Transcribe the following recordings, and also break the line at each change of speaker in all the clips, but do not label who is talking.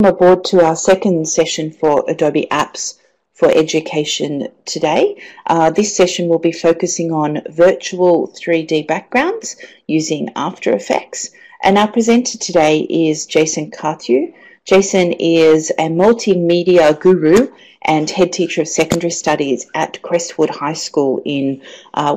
Aboard to our second session for Adobe Apps for Education today. This session will be focusing on virtual 3D backgrounds using After Effects. And our presenter today is Jason Carthew. Jason is a multimedia guru and head teacher of secondary studies at Crestwood High School in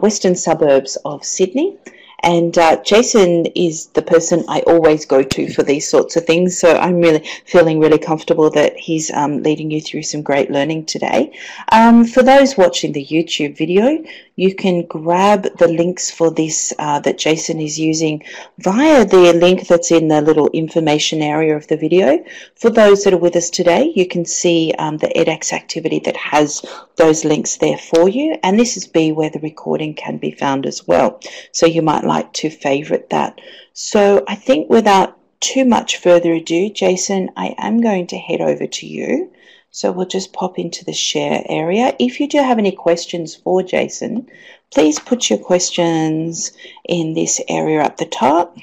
western suburbs of Sydney. And Jason is the person I always go to for these sorts of things, so I'm really feeling really comfortable that he's leading you through some great learning today. For those watching the YouTube video, you can grab the links for this that Jason is using via the link that's in the little information area of the video. For those that are with us today, you can see the edX activity that has those links there for you, and this is where the recording can be found as well, so you might like to favorite that. So I think without too much further ado, Jason, I am going to head over to you. So we'll just pop into the share area. If you do have any questions for Jason, please put your questions in this area up the top,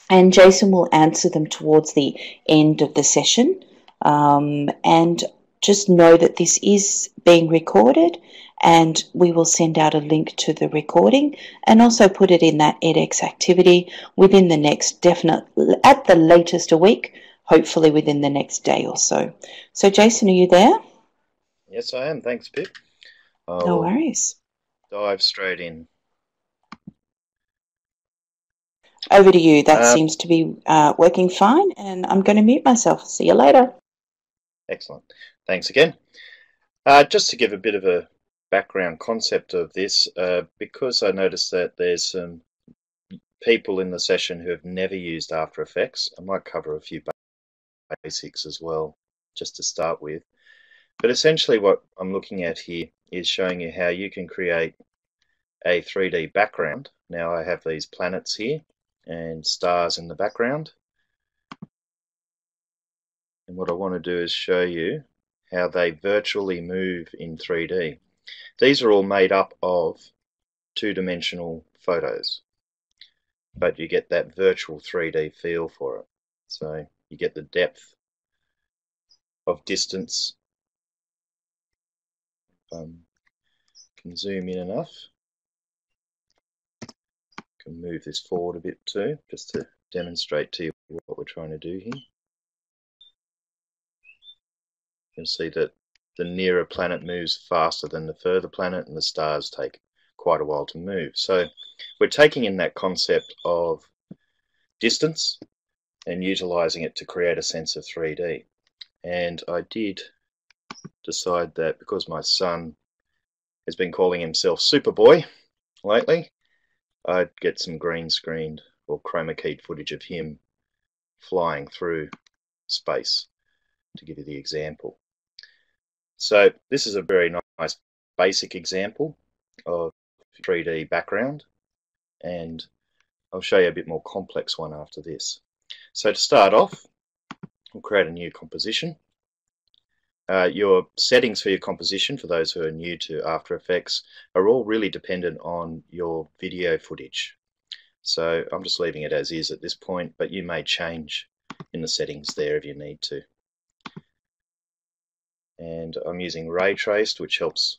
and Jason will answer them towards the end of the session. And just know that this is being recorded, and we will send out a link to the recording and also put it in that edX activity within the next, at the latest a week, hopefully within the next day or so. So Jason, are you there?
Yes, I am. Thanks, Pip.
No worries.
Dive straight in.
Over to you. That seems to be working fine, and I'm going to mute myself. See you later.
Excellent. Thanks again. Just to give a bit of a background concept of this, because I noticed that there's some people in the session who have never used After Effects, I might cover a few basics as well, just to start with. But essentially what I'm looking at here is showing you how you can create a 3D background. Now I have these planets here and stars in the background. And what I want to do is show you how they virtually move in 3D. These are all made up of two-dimensional photos, but you get that virtual 3D feel for it. So you get the depth of distance. Can zoom in enough. Can move this forward a bit too, just to demonstrate to you what we're trying to do here. You'll see that the nearer planet moves faster than the further planet, and the stars take quite a while to move. So we're taking in that concept of distance and utilizing it to create a sense of 3D. And I did decide that because my son has been calling himself Superboy lately, I'd get some green screened or chroma keyed footage of him flying through space to give you the example. So this is a very nice basic example of 3D background, and I'll show you a bit more complex one after this. So to start off, we'll create a new composition. Your settings for your composition, for those who are new to After Effects, are all really dependent on your video footage. So I'm just leaving it as is at this point, but you may change in the settings there if you need to. And I'm using ray traced, which helps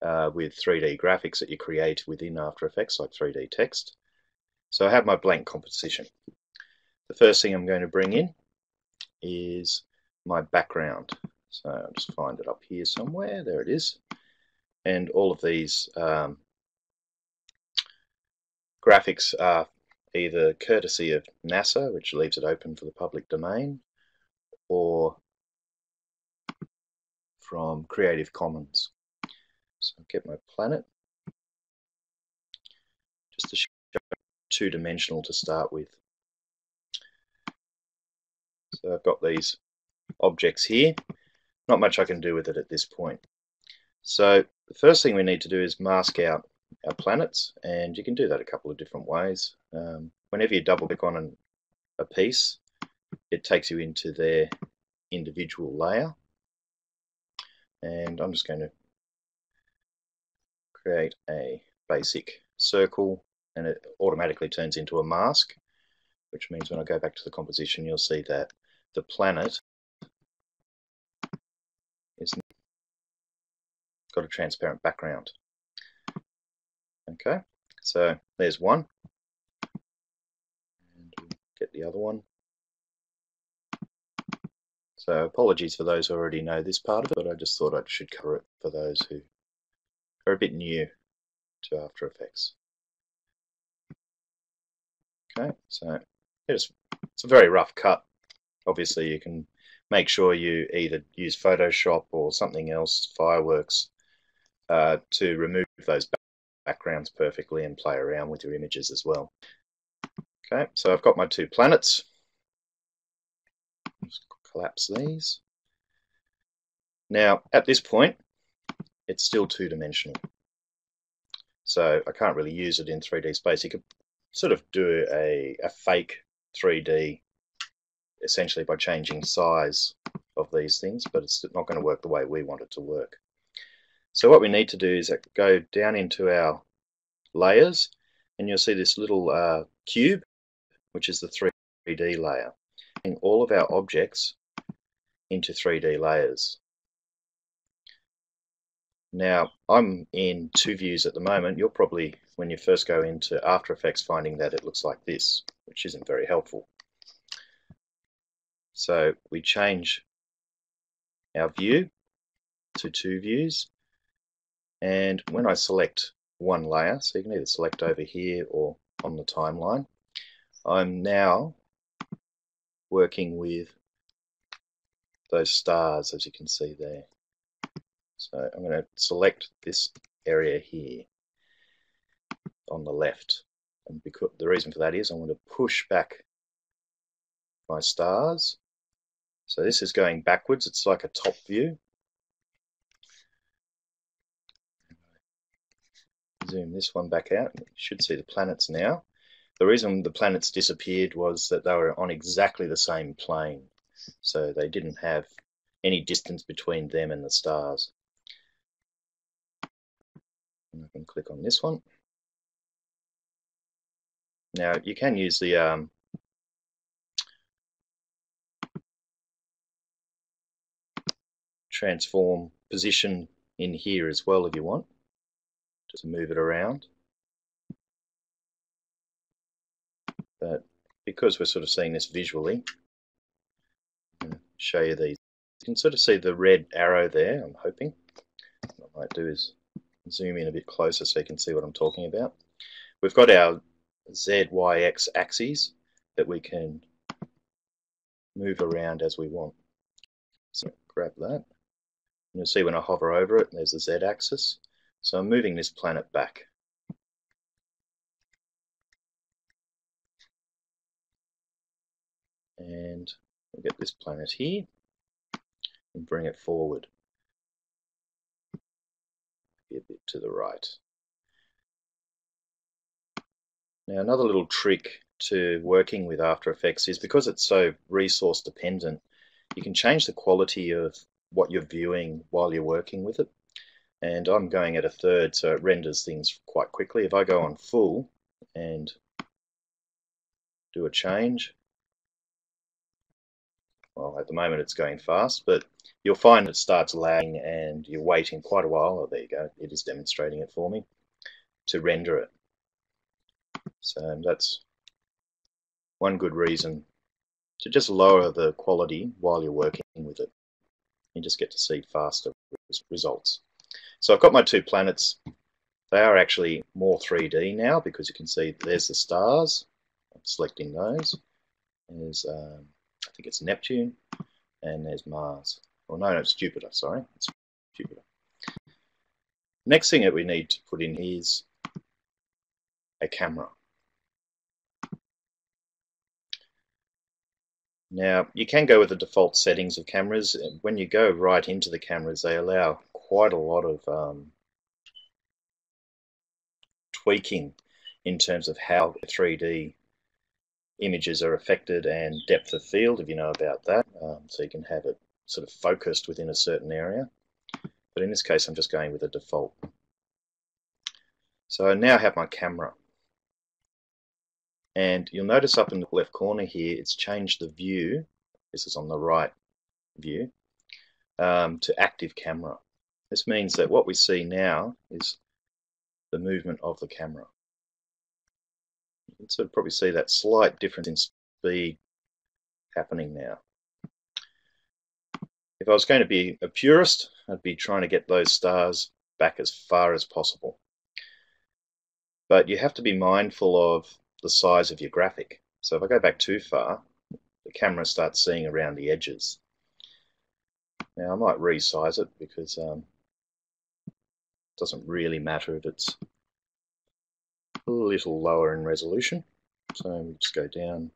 with 3D graphics that you create within After Effects, like 3D text. So I have my blank composition. The first thing I'm going to bring in is my background. So I'll just find it up here somewhere. There it is. And all of these graphics are either courtesy of NASA, which leaves it open for the public domain, or from Creative Commons. So I'll get my planet, just to show two-dimensional to start with. So I've got these objects here. Not much I can do with it at this point. So the first thing we need to do is mask out our planets, and you can do that a couple of different ways. Whenever you double click on a piece, it takes you into their individual layer. And I'm just going to create a basic circle, and it automatically turns into a mask. which means when I go back to the composition, you'll see that the planet is got a transparent background. Okay, so there's one, and we'll get the other one. So apologies for those who already know this part of it, but I just thought I should cover it for those who are a bit new to After Effects. Okay, so it's a very rough cut. Obviously you can make sure you either use Photoshop or something else, Fireworks, to remove those backgrounds perfectly and play around with your images as well. Okay, so I've got my two planets. Just collapse these. Now at this point it's still two-dimensional, so I can't really use it in 3D space. You could sort of do a fake 3D essentially by changing size of these things, but it's not going to work the way we want it to work. So what we need to do is go down into our layers, and you'll see this little cube, which is the 3D layer, and all of our objects into 3D layers. Now I'm in two views at the moment. You're probably, when you first go into After Effects, finding that it looks like this, which isn't very helpful. So we change our view to two views, and when I select one layer, so you can either select over here or on the timeline, I'm now working with those stars, as you can see there. So I'm going to select this area here on the left, and because the reason for that is I want to push back my stars. So this is going backwards, it's like a top view. Zoom this one back out, you should see the planets now. The reason the planets disappeared was that they were on exactly the same plane, so they didn't have any distance between them and the stars. And I can click on this one. Now you can use the transform position in here as well if you want, just move it around. But because we're sort of seeing this visually, I'm going to show you these. You can sort of see the red arrow there, I'm hoping. What I might do is zoom in a bit closer so you can see what I'm talking about. We've got our Z, Y, X axes that we can move around as we want. So grab that. And you'll see when I hover over it, there's the Z axis. So I'm moving this planet back. And we'll get this planet here and bring it forward. Be a bit to the right. Now another little trick to working with After Effects is, because it's so resource dependent, you can change the quality of what you're viewing while you're working with it. And I'm going at 1/3, so it renders things quite quickly. If I go on full and do a change, well, at the moment it's going fast, but you'll find it starts lagging and you're waiting quite a while. Oh, there you go, it is demonstrating it for me, to render it. So that's one good reason to just lower the quality while you're working with it. You just get to see faster results. So I've got my two planets. They are actually more 3D now, because you can see there's the stars. I'm selecting those. There's, I think it's Neptune, and there's Mars. Oh no, it's Jupiter, sorry. It's Jupiter. Next thing that we need to put in is a camera. Now, you can go with the default settings of cameras. When you go right into the cameras, they allow quite a lot of tweaking in terms of how 3D images are affected and depth of field, if you know about that. So you can have it sort of focused within a certain area. But in this case, I'm just going with a default. So I now have my camera. And you'll notice up in the left corner here, it's changed the view. This is on the right view, to active camera. This means that what we see now is the movement of the camera. You can sort of probably see that slight difference in speed happening now. If I was going to be a purist, I'd be trying to get those stars back as far as possible. But you have to be mindful of the size of your graphic. So if I go back too far, the camera starts seeing around the edges. Now I might resize it because it doesn't really matter if it's a little lower in resolution. So we just go down,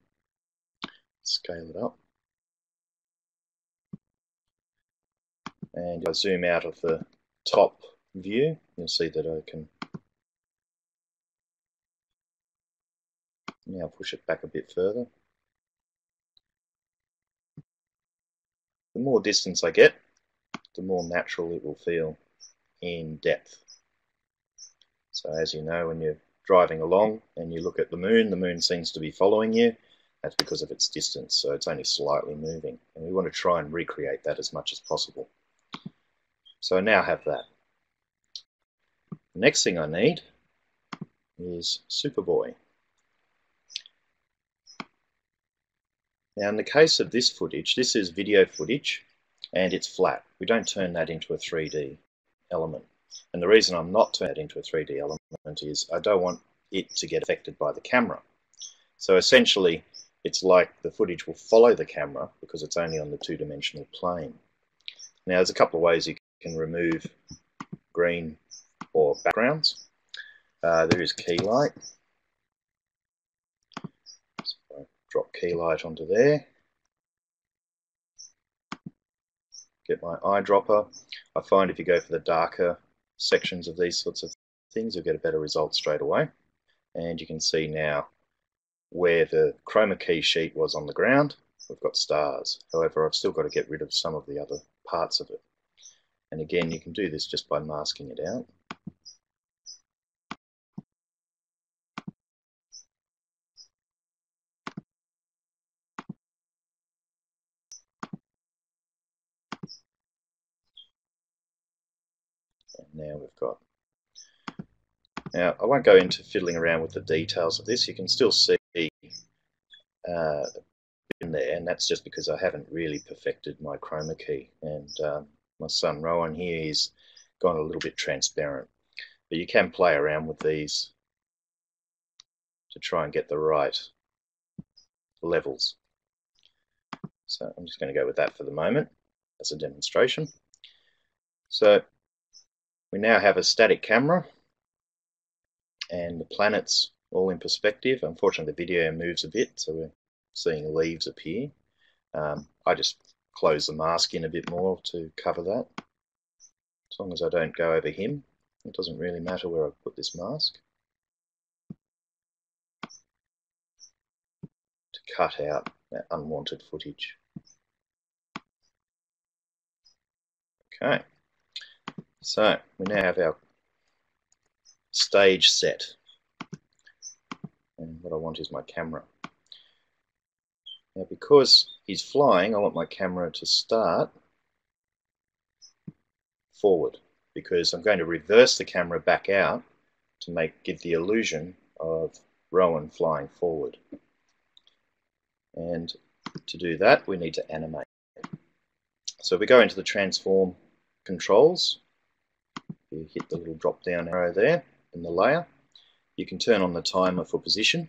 scale it up. And if I zoom out of the top view, you'll see that I can now push it back a bit further. The more distance I get, the more natural it will feel in depth. So as you know, when you're driving along and you look at the moon seems to be following you. That's because of its distance, so it's only slightly moving. And we want to try and recreate that as much as possible. So I now have that. The next thing I need is Superboy. Now in the case of this footage, this is video footage and it's flat. We don't turn that into a 3D element. And the reason I'm not turning it into a 3D element is I don't want it to get affected by the camera. So essentially it's like the footage will follow the camera because it's only on the two-dimensional plane. Now there's a couple of ways you can remove green or backgrounds. There is key light. So I drop key light onto there. Get my eyedropper. I find if you go for the darker sections of these sorts of things, you'll get a better result straight away. And you can see now where the chroma key sheet was on the ground, we've got stars. However, I've still got to get rid of some of the other parts of it. And again, you can do this just by masking it out. And now we've got... Now, I won't go into fiddling around with the details of this. You can still see in there, and that's just because I haven't really perfected my chroma key. And my son Rowan here, he's gone a little bit transparent. But you can play around with these to try and get the right levels. So I'm just going to go with that for the moment as a demonstration. So we now have a static camera and the planets all in perspective. Unfortunately the video moves a bit, so we're seeing leaves appear. I just close the mask in a bit more to cover that. As long as I don't go over him, it doesn't really matter where I put this mask. To cut out that unwanted footage. Okay, so we now have our stage set. And what I want is my camera. Now because he's flying, I want my camera to start forward, because I'm going to reverse the camera back out to give the illusion of Rowan flying forward. And to do that, we need to animate. So if we go into the transform controls, you hit the little drop down arrow there in the layer. You can turn on the timer for position.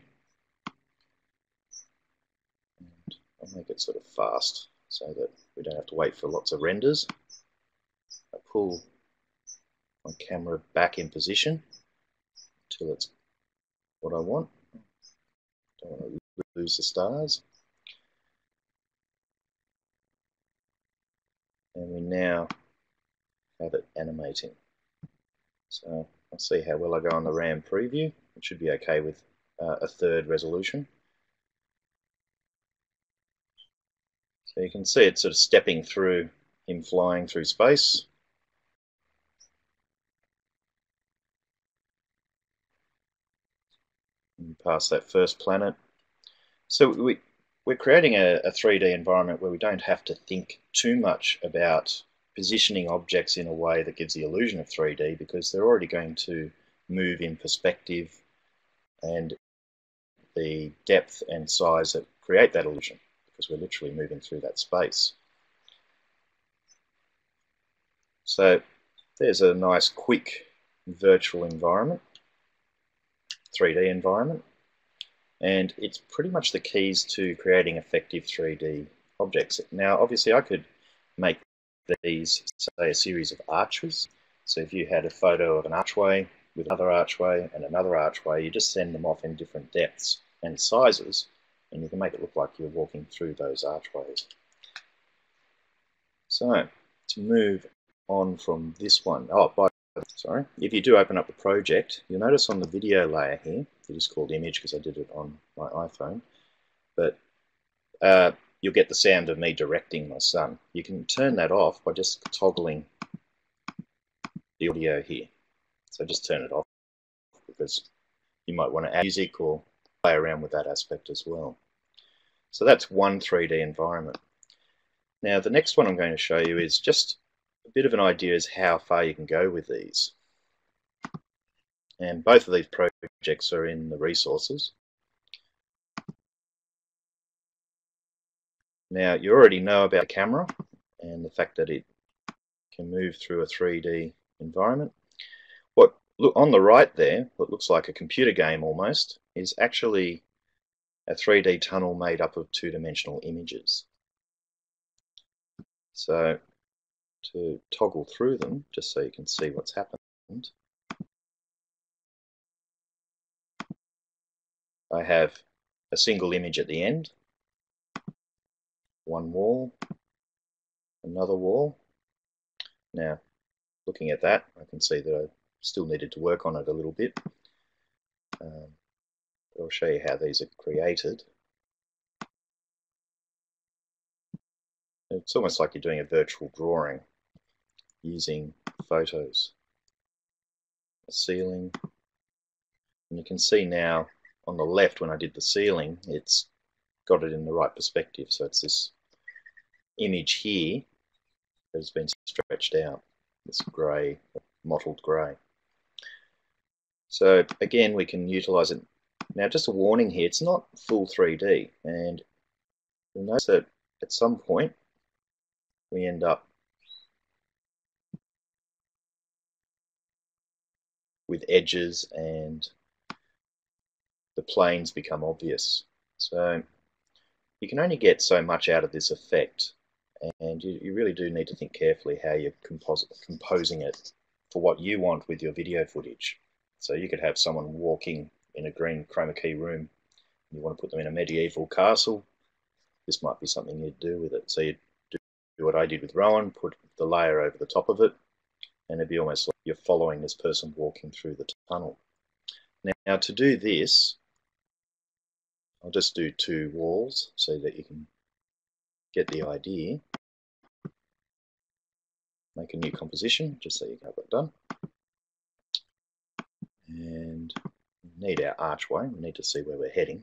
And I'll make it sort of fast so that we don't have to wait for lots of renders. I pull my camera back in position until it's what I want. Don't want to lose the stars. And we now have it animating. So I'll see how well I go on the RAM preview. It should be okay with a third resolution. So you can see it sort of stepping through him flying through space. And past that first planet. So we're creating a 3D environment where we don't have to think too much about positioning objects in a way that gives the illusion of 3D, because they're already going to move in perspective and the depth and size that create that illusion, because we're literally moving through that space. So there's a nice quick virtual environment, 3D environment, and it's pretty much the keys to creating effective 3D objects. Now obviously I could make these, say, a series of arches. So if you had a photo of an archway with another archway and another archway, you just send them off in different depths and sizes, and you can make it look like you're walking through those archways. So to move on from this one, sorry, if you do open up the project, you'll notice on the video layer here, it is called image because I did it on my iPhone, but you'll get the sound of me directing my son. You can turn that off by just toggling the audio here. So just turn it off, because you might want to add music or play around with that aspect as well. So that's one 3D environment. Now the next one I'm going to show you is just a bit of an idea as how far you can go with these. And both of these projects are in the resources. Now you already know about the camera and the fact that it can move through a 3D environment. Look on the right there, what looks like a computer game almost, is actually a 3D tunnel made up of two-dimensional images. So to toggle through them, just so you can see what's happened, I have a single image at the end, one wall, another wall. Now looking at that, I can see that I still needed to work on it a little bit. I'll show you how these are created. It's almost like you're doing a virtual drawing using photos. A ceiling, and you can see now on the left when I did the ceiling, it's got it in the right perspective. So it's this image here that has been stretched out, this grey, mottled grey. So again, we can utilize it. Now just a warning here, it's not full 3D, and you'll notice that at some point we end up with edges and the planes become obvious. So you can only get so much out of this effect, and you really do need to think carefully how you're composing it for what you want with your video footage. So you could have someone walking in a green chroma key room, you want to put them in a medieval castle, this might be something you'd do with it. So you do what I did with Rowan, put the layer over the top of it, and it'd be almost like you're following this person walking through the tunnel. Now to do this, I'll just do two walls so that you can get the idea. Make a new composition just so you can have it done. And we need our archway, we need to see where we're heading.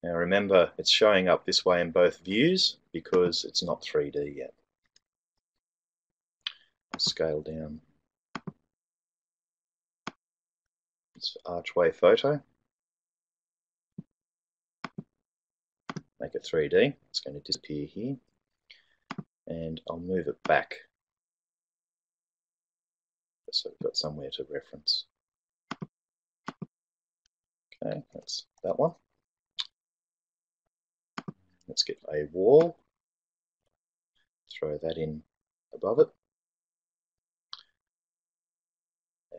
Now remember, it's showing up this way in both views because it's not 3D yet. I'll scale down this archway photo. Make it 3D. It's going to disappear here. And I'll move it back so we've got somewhere to reference. Okay, that's that one. Let's get a wall. Throw that in above it.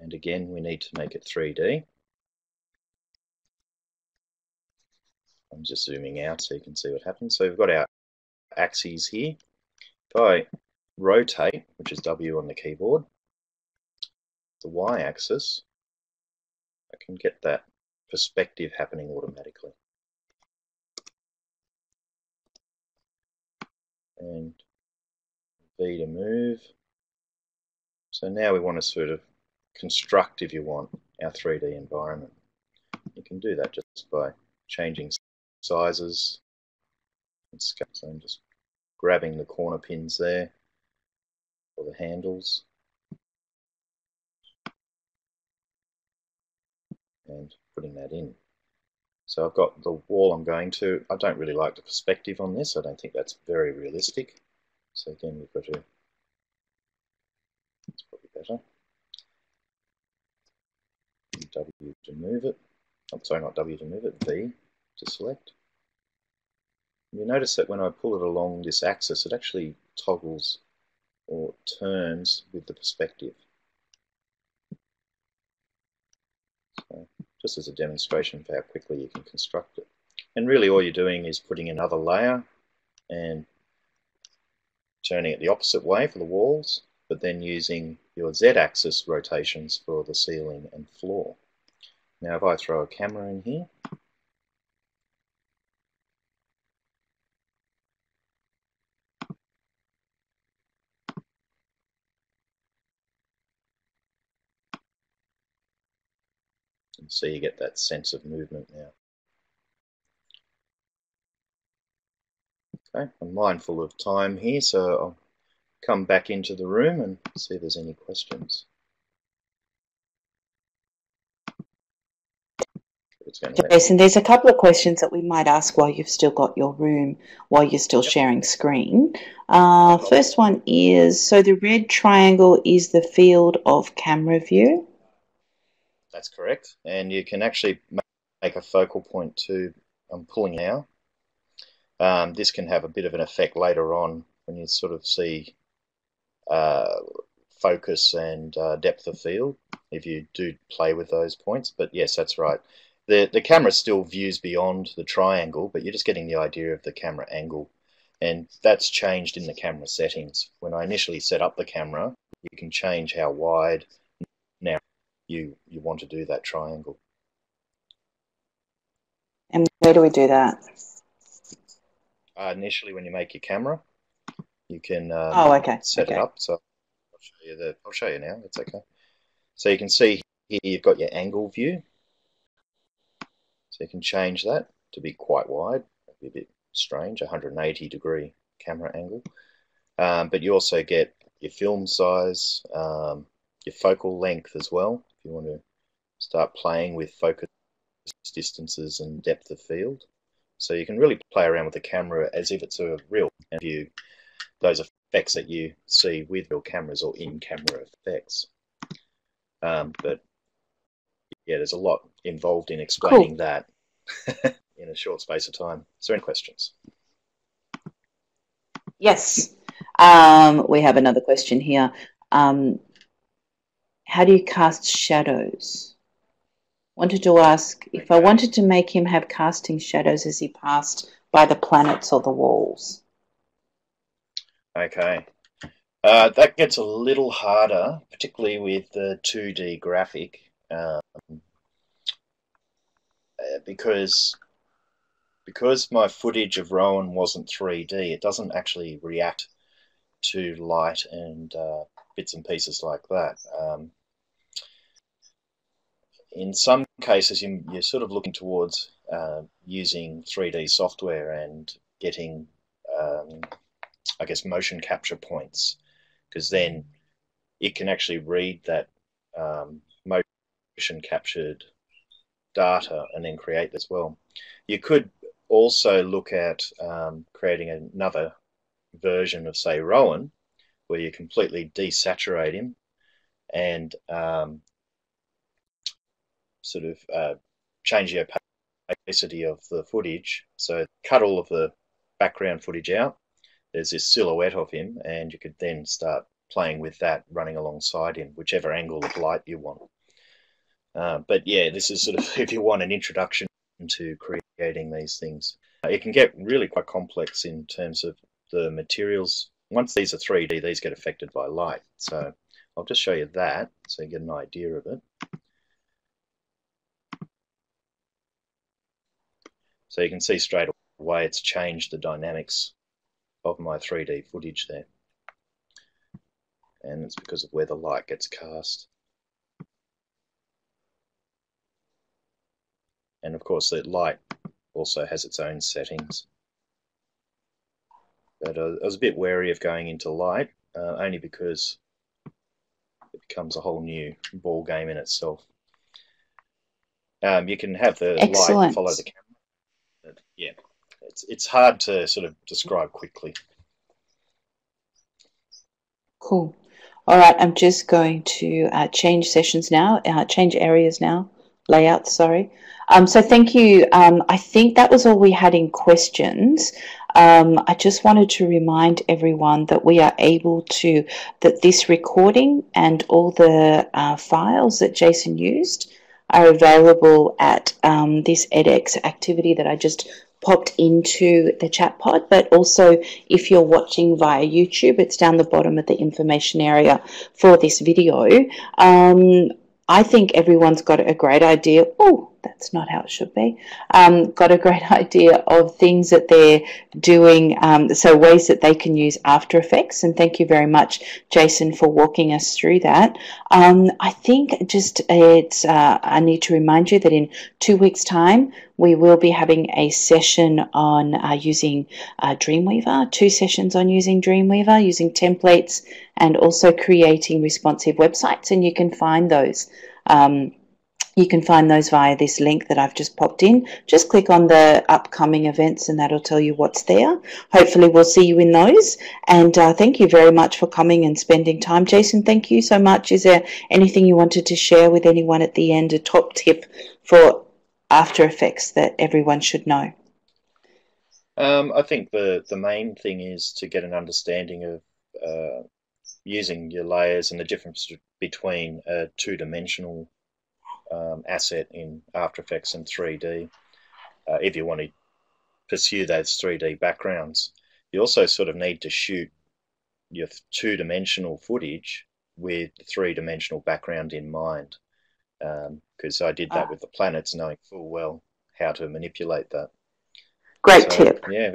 And again, we need to make it 3D. I'm just zooming out so you can see what happens. So we've got our axes here. If I rotate, which is W on the keyboard, the Y-axis, I can get that perspective happening automatically. And V to move. So now we want to sort of construct, if you want, our 3D environment. You can do that just by changing sizes and scale. So I'm just grabbing the corner pins there for the handles and putting that in. So I've got the wall I'm going to. I don't really like the perspective on this. I don't think that's very realistic. So again, we've got to, it's probably better. W to move it. I'm sorry, not W to move it, V to select. You notice that when I pull it along this axis, it actually toggles or turns with the perspective. So just as a demonstration for how quickly you can construct it. And really all you're doing is putting another layer and turning it the opposite way for the walls, but then using your Z-axis rotations for the ceiling and floor. Now if I throw a camera in here, and so you get that sense of movement now. Okay, I'm mindful of time here, so I'll come back into the room and see if there's any questions.
Jason, there's a couple of questions that we might ask while you've still got your room, while you're still sharing screen. First one is, so the red triangle is the field of camera view?
That's correct. And you can actually make a focal point too. I'm pulling now. This can have a bit of an effect later on when you sort of see focus and depth of field, if you do play with those points. But yes, that's right. The camera still views beyond the triangle, but you're just getting the idea of the camera angle. And that's changed in the camera settings. When I initially set up the camera, you can change how wide, narrow you want to do that triangle.
And where do we do that?
Initially, when you make your camera, you can set it up. So I'll show you now. It's okay. So you can see here you've got your angle view. So you can change that to be quite wide. That'd be a bit strange, 180-degree camera angle. But you also get your film size, your focal length as well, if you want to start playing with focus distances and depth of field. So you can really play around with the camera as if it's a real view, those effects that you see with real cameras or in-camera effects. But yeah, there's a lot involved in explaining that in a short space of time. Is there any questions?
Yes. We have another question here. How do you cast shadows? Wanted to ask, if I wanted to make him have casting shadows as he passed by the planets or the walls.
Okay. That gets a little harder, particularly with the 2D graphic, because my footage of Rowan wasn't 3D, it doesn't actually react to light and bits and pieces like that. In some cases, you're sort of looking towards using 3D software and getting, I guess, motion capture points, because then it can actually read that motion captured data and then create as well. You could also look at creating another version of, say, Rowan, where you completely desaturate him and sort of change the opacity of the footage. So cut all of the background footage out. There's this silhouette of him, and you could then start playing with that, running alongside him, whichever angle of light you want. But yeah, this is sort of if you want an introduction to creating these things. It can get really quite complex in terms of the materials. Once these are 3D, these get affected by light. So I'll just show you that so you get an idea of it. So you can see straight away it's changed the dynamics of my 3D footage there. And it's because of where the light gets cast. course, the light also has its own settings. But I was a bit wary of going into light, only because it becomes a whole new ball game in itself. You can have the light follow the camera. But yeah, it's hard to sort of describe quickly.
Cool. All right, I'm just going to change sessions now, change areas now, layouts, sorry. So thank you. I think that was all we had in questions. I just wanted to remind everyone that we are able to, that this recording and all the files that Jason used are available at this edX activity that I just popped into the chat pod, but also if you're watching via YouTube, it's down the bottom of the information area for this video. I think everyone's got a great idea. Oh, that's not how it should be. Got a great idea of things that they're doing, so ways that they can use After Effects. And thank you very much, Jason, for walking us through that. I think just I need to remind you that in 2 weeks' time, we will be having a session on using Dreamweaver, 2 sessions on using Dreamweaver, using templates, and also creating responsive websites. And you can find those. You can find those via this link that I've just popped in. Just click on the upcoming events and that'll tell you what's there. Hopefully we'll see you in those. And thank you very much for coming and spending time. Jason, thank you so much. Is there anything you wanted to share with anyone at the end, a top tip for After Effects that everyone should know?
I think the main thing is to get an understanding of using your layers and the difference between a two-dimensional asset in After Effects and 3D. If you want to pursue those 3D backgrounds, you also sort of need to shoot your two-dimensional footage with the three-dimensional background in mind, because I did that with the planets, knowing full well how to manipulate that.
Great tip.
Yeah,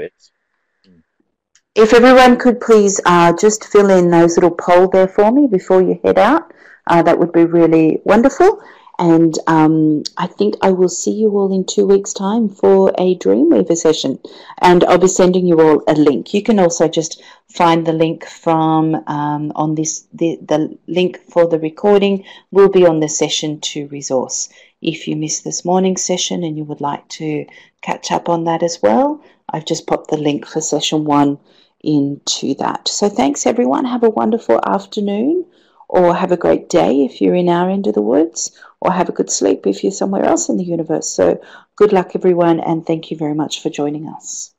if everyone could please just fill in those little poll there for me before you head out, that would be really wonderful. And I think I will see you all in 2 weeks' time for a Dreamweaver session. And I'll be sending you all a link. You can also just find the link from on this, the link for the recording will be on the Session 2 resource. If you missed this morning's session and you would like to catch up on that as well, I've just popped the link for Session 1 into that. So thanks everyone. Have a wonderful afternoon, or have a great day if you're in our end of the woods, or have a good sleep if you're somewhere else in the universe. So good luck everyone, and thank you very much for joining us.